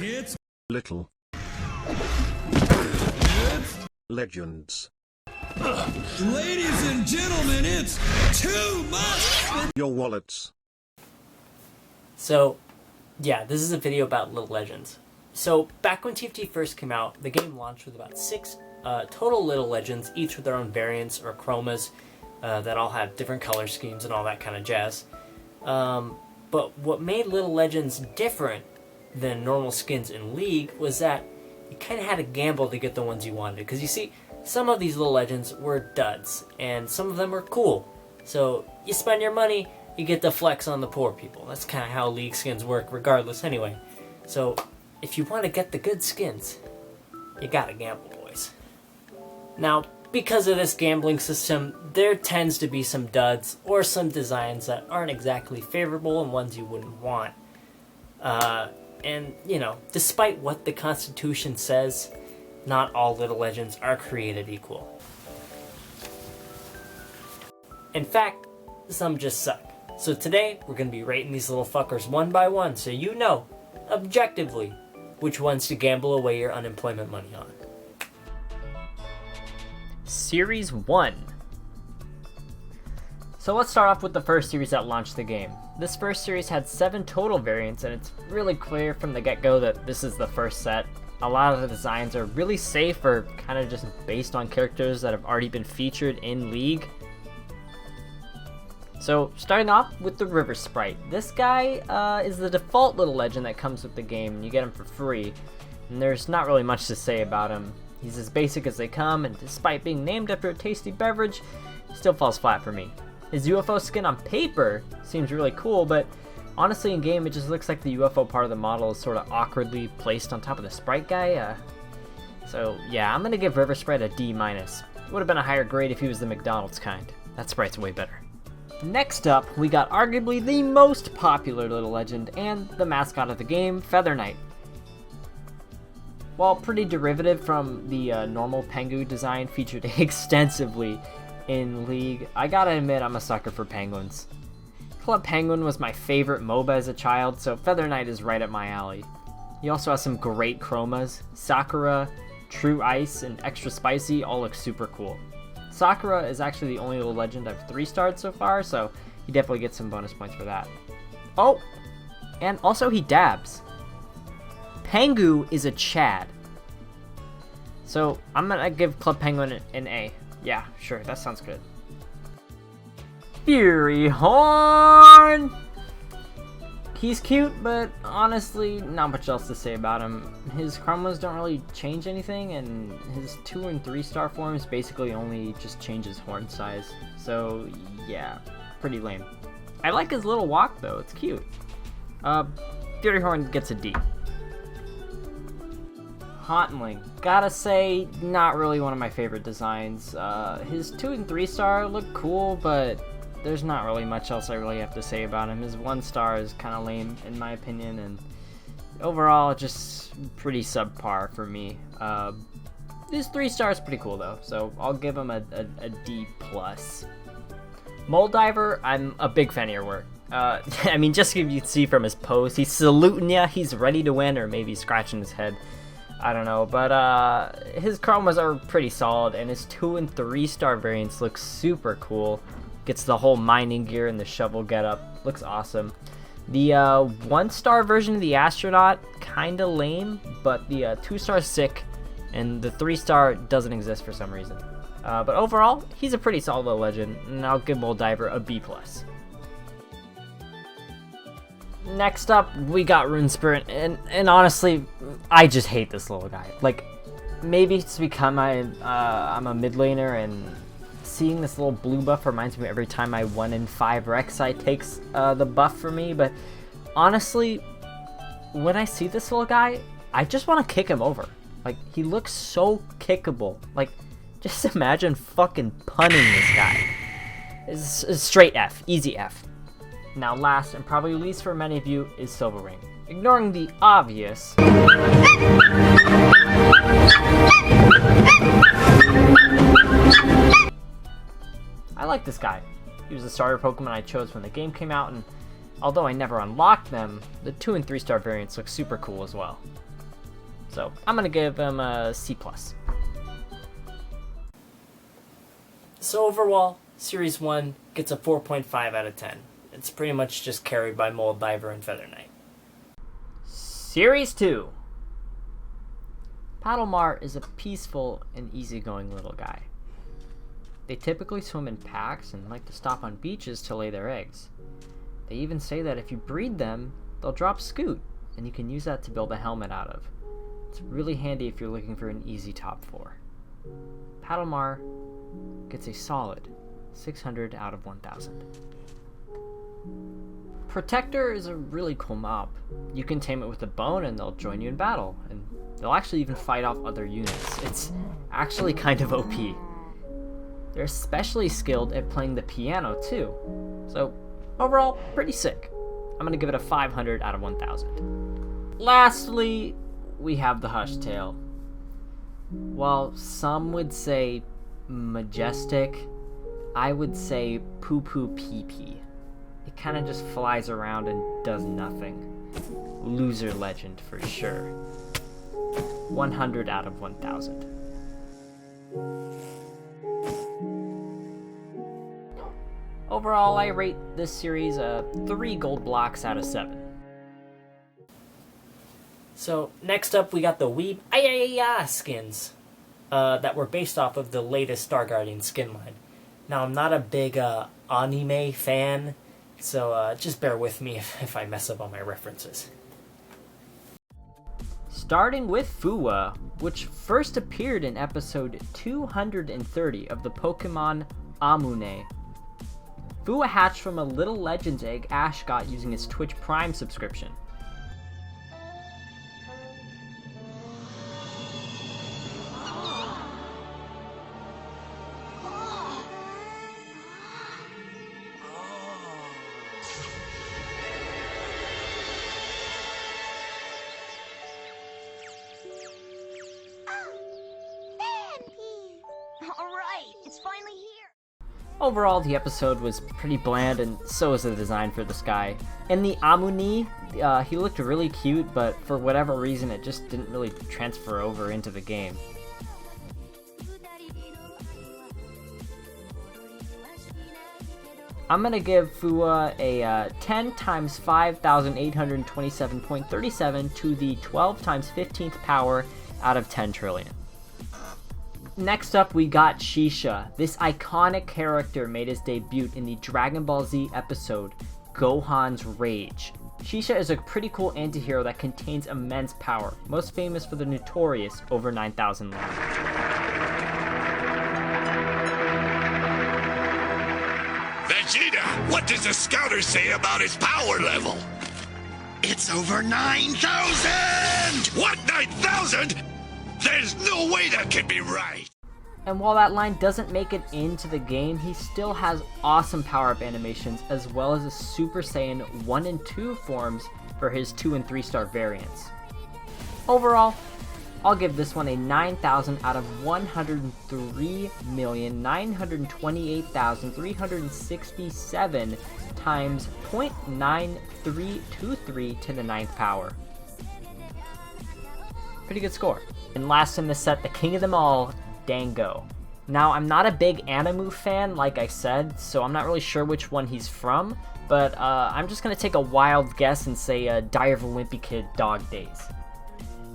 It's Little Legends. Ladies and gentlemen, it's too much. Your wallets. So, yeah, this is a video about Little Legends. So, back when TFT first came out, the game launched with about 6 total Little Legends, each with their own variants or chromas that all have different color schemes and all that kind of jazz. But what made Little Legends different than normal skins in League was that you kind of had to gamble to get the ones you wanted. Because you see, some of these Little Legends were duds, and some of them were cool. So, you spend your money, you get to flex on the poor people. That's kind of how League skins work regardless anyway. So, if you want to get the good skins, you gotta gamble, boys. Now, because of this gambling system, there tends to be some duds or some designs that aren't exactly favorable and ones you wouldn't want. And, you know, despite what the Constitution says, not all Little Legends are created equal. In fact, some just suck. So today, we're going to be rating these little fuckers one by one so you know, objectively, which ones to gamble away your unemployment money on. Series 1. So let's start off with the first series that launched the game. This first series had 7 total variants, and it's really clear from the get-go that this is the first set. A lot of the designs are really safe or kind of just based on characters that have already been featured in League. So, starting off with the River Sprite. This guy is the default Little Legend that comes with the game, and you get him for free. And there's not really much to say about him. He's as basic as they come, and despite being named after a tasty beverage, he still falls flat for me. His UFO skin on paper seems really cool, but honestly in game it just looks like the UFO part of the model is sort of awkwardly placed on top of the Sprite guy. So yeah, I'm gonna give River Sprite a D-. It would have been a higher grade if he was the McDonald's kind. That Sprite's way better. Next up, we got arguably the most popular Little Legend and the mascot of the game, Feather Knight. While pretty derivative from the normal Pengu design featured extensively in League, I gotta admit I'm a sucker for penguins. Club Penguin was my favorite MOBA as a child, so Feather Knight is right up my alley. He also has some great chromas. Sakura, True Ice, and Extra Spicy all look super cool. Sakura is actually the only Little Legend I've 3-starred so far, so he definitely gets some bonus points for that. Oh, and also he dabs. Pengu is a Chad. So I'm gonna give Club Penguin an A. Yeah, sure, that sounds good. Fury Horn! He's cute, but honestly, not much else to say about him. His chromas don't really change anything, and his 2 and 3-star forms basically only just change his horn size. So, yeah, pretty lame. I like his little walk, though. It's cute. Fury Horn gets a D. Hauntling. Gotta say, not really one of my favorite designs. His 2 and 3-star look cool, but there's not really much else I really have to say about him. His 1-star is kind of lame, in my opinion, and overall, just pretty subpar for me. His 3-star is pretty cool, though, so I'll give him a D+. Moldiver, I'm a big fan of your work. I mean, just so you can see from his pose, he's saluting ya, he's ready to win, or maybe scratching his head. I don't know, but his chromas are pretty solid, and his 2 and 3-star variants look super cool. Gets the whole mining gear and the shovel getup. Looks awesome. The 1-star version of the astronaut, kinda lame, but the 2-star sick, and the 3-star doesn't exist for some reason. But overall, he's a pretty solid Little Legend, and I'll give Moldiver a B+. Next up, we got Rune Spirit, and honestly, I just hate this little guy. Like, maybe it's because I'm a mid laner, and seeing this little blue buff reminds me every time my 1 in 5 Rek'Sai takes the buff for me, but honestly, when I see this little guy, I just want to kick him over. Like, he looks so kickable. Like, just imagine fucking punning this guy. It's a straight F, easy F. Now last, and probably least for many of you, is Silver Ring. Ignoring the obvious, I like this guy. He was the starter Pokemon I chose when the game came out, and although I never unlocked them, the 2 and 3 star variants look super cool as well. So I'm gonna give him a C+. So overall, Series 1 gets a 4.5 out of 10. It's pretty much just carried by Moldiver and Feather Knight. Series 2. Paddlemar is a peaceful and easygoing little guy. They typically swim in packs and like to stop on beaches to lay their eggs. They even say that if you breed them, they'll drop Scoot, and you can use that to build a helmet out of. It's really handy if you're looking for an easy top 4. Paddlemar gets a solid 600 out of 1,000. Protector is a really cool mob. You can tame it with a bone and they'll join you in battle, and they'll actually even fight off other units. It's actually kind of OP. They're especially skilled at playing the piano too. So overall, pretty sick. I'm gonna give it a 500 out of 1,000. Lastly, we have the Hushtail. While some would say majestic, I would say poo-poo pee-pee. It kind of just flies around and does nothing. Loser legend for sure. 100 out of 1,000. Overall, I rate this series 3 gold blocks out of 7. So next up, we got the Weeb Ayayaya skins that were based off of the latest Star Guardian skin line. Now, I'm not a big anime fan, so just bear with me if I mess up on my references. Starting with Fuwa, which first appeared in episode 230 of the Pokemon Amune. Fuwa hatched from a Little Legends egg Ash got using his Twitch Prime subscription. Overall, the episode was pretty bland, and so was the design for this guy. In the Amuni, he looked really cute, but for whatever reason, it just didn't really transfer over into the game. I'm gonna give Fuwa a 10 times 5,827.37 to the 12 times 15th power out of 10 trillion. Next up, we got Shisha. This iconic character made his debut in the Dragon Ball Z episode, Gohan's Rage. Shisha is a pretty cool anti-hero that contains immense power, most famous for the notorious over 9,000 line. Vegeta, what does the scouter say about his power level? It's over 9,000! What, 9,000? There's no way that can be right! And while that line doesn't make it into the game, he still has awesome power-up animations as well as a Super Saiyan 1 and 2 forms for his 2 and 3 star variants. Overall, I'll give this one a 9,000 out of 103,928,367 times 0.9323 to the 9th power. Pretty good score. And last in the set, the king of them all, Dango. Now, I'm not a big Animu fan, like I said, so I'm not really sure which one he's from, but I'm just going to take a wild guess and say Diary of a Wimpy Kid Dog Days.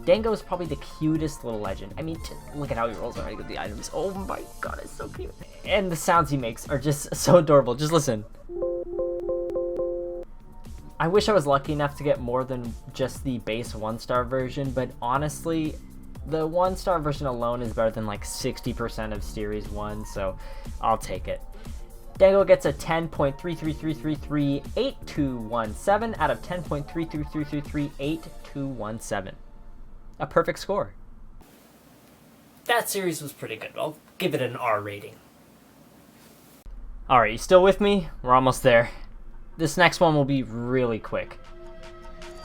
Dango is probably the cutest little legend. I mean, look at how he rolls around with the items. Oh my god, it's so cute. And the sounds he makes are just so adorable. Just listen. I wish I was lucky enough to get more than just the base 1-star version, but honestly, the 1-star version alone is better than like 60% of Series 1, so I'll take it. Dango gets a 10.33333817 out of 10.33333817. A perfect score. That series was pretty good. I'll give it an R rating. Alright, you still with me? We're almost there. This next one will be really quick.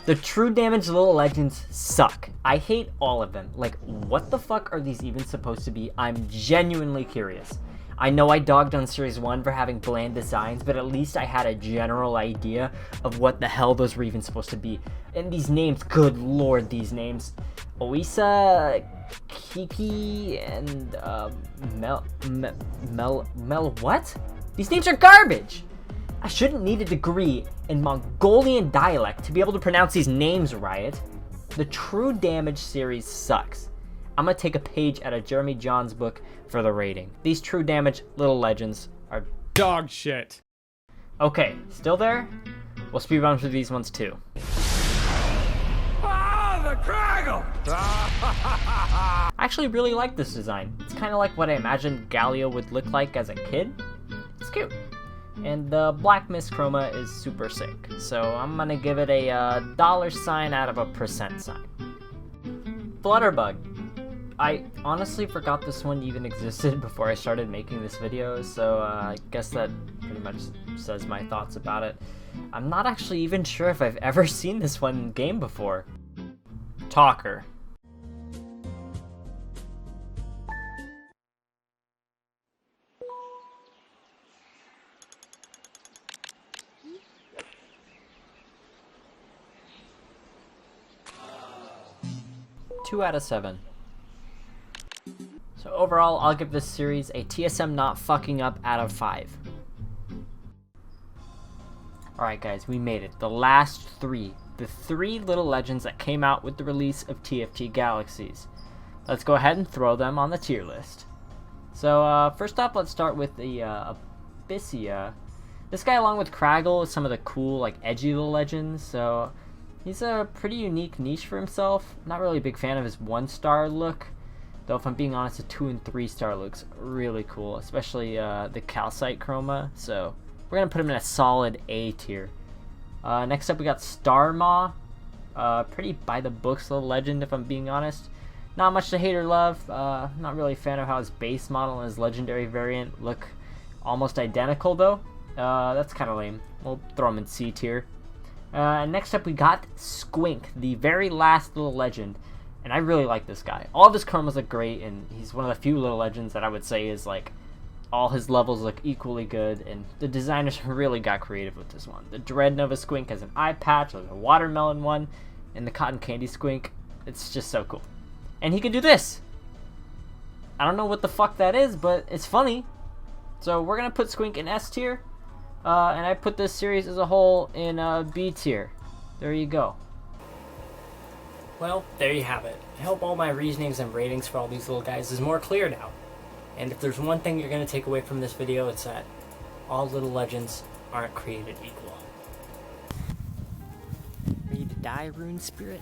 The True Damage Little Legends suck. I hate all of them. Like, what the fuck are these even supposed to be? I'm genuinely curious. I know I dogged on Series 1 for having bland designs, but at least I had a general idea of what the hell those were even supposed to be. And these names, good lord, these names. Oisa, Kiki, and Mel what? These names are garbage! I shouldn't need a degree in Mongolian dialect to be able to pronounce these names right. The True Damage series sucks. I'm gonna take a page out of Jeremy John's book for the rating. These True Damage Little Legends are dog shit. Okay, still there? We'll speed run through these ones too. Ah, the craggle! I actually really like this design. It's kind of like what I imagined Galio would look like as a kid. It's cute. And the Black Mist Chroma is super sick. So I'm gonna give it a $sign out of a % sign. Flutterbug. I honestly forgot this one even existed before I started making this video, so I guess that pretty much says my thoughts about it. I'm not actually even sure if I've ever seen this one in game before. Talker. Two out of 7. So overall, I'll give this series a TSM not fucking up out of 5. Alright guys, we made it. The last 3. The 3 little legends that came out with the release of TFT Galaxies. Let's go ahead and throw them on the tier list. So first up, let's start with the Abyssia. This guy, along with Craggle, is some of the cool, like, edgy little legends, so he's a pretty unique niche for himself. I'm not really a big fan of his 1-star look, though if I'm being honest, the 2 and 3-star looks really cool, especially the calcite chroma, so we're going to put him in a solid A tier. Next up, we got Starmaw. Pretty by-the-books little legend, if I'm being honest. Not much to hate or love. Not really a fan of how his base model and his legendary variant look almost identical, though. That's kind of lame. We'll throw him in C tier. Next up, we got Squink, the very last little legend. And I really like this guy. All of his chromas look great, and he's one of the few little legends that I would say is, like, all his levels look equally good, and the designers really got creative with this one. The Dread Nova Squink has an eye patch, there's a watermelon one, and the Cotton Candy Squink. It's just so cool. And he can do this! I don't know what the fuck that is, but it's funny. So we're gonna put Squink in S tier, and I put this series as a whole in B tier. There you go. Well, there you have it. I hope all my reasonings and ratings for all these little guys is more clear now. And if there's one thing you're going to take away from this video, it's that all little legends aren't created equal. Ready to die, Rune Spirit?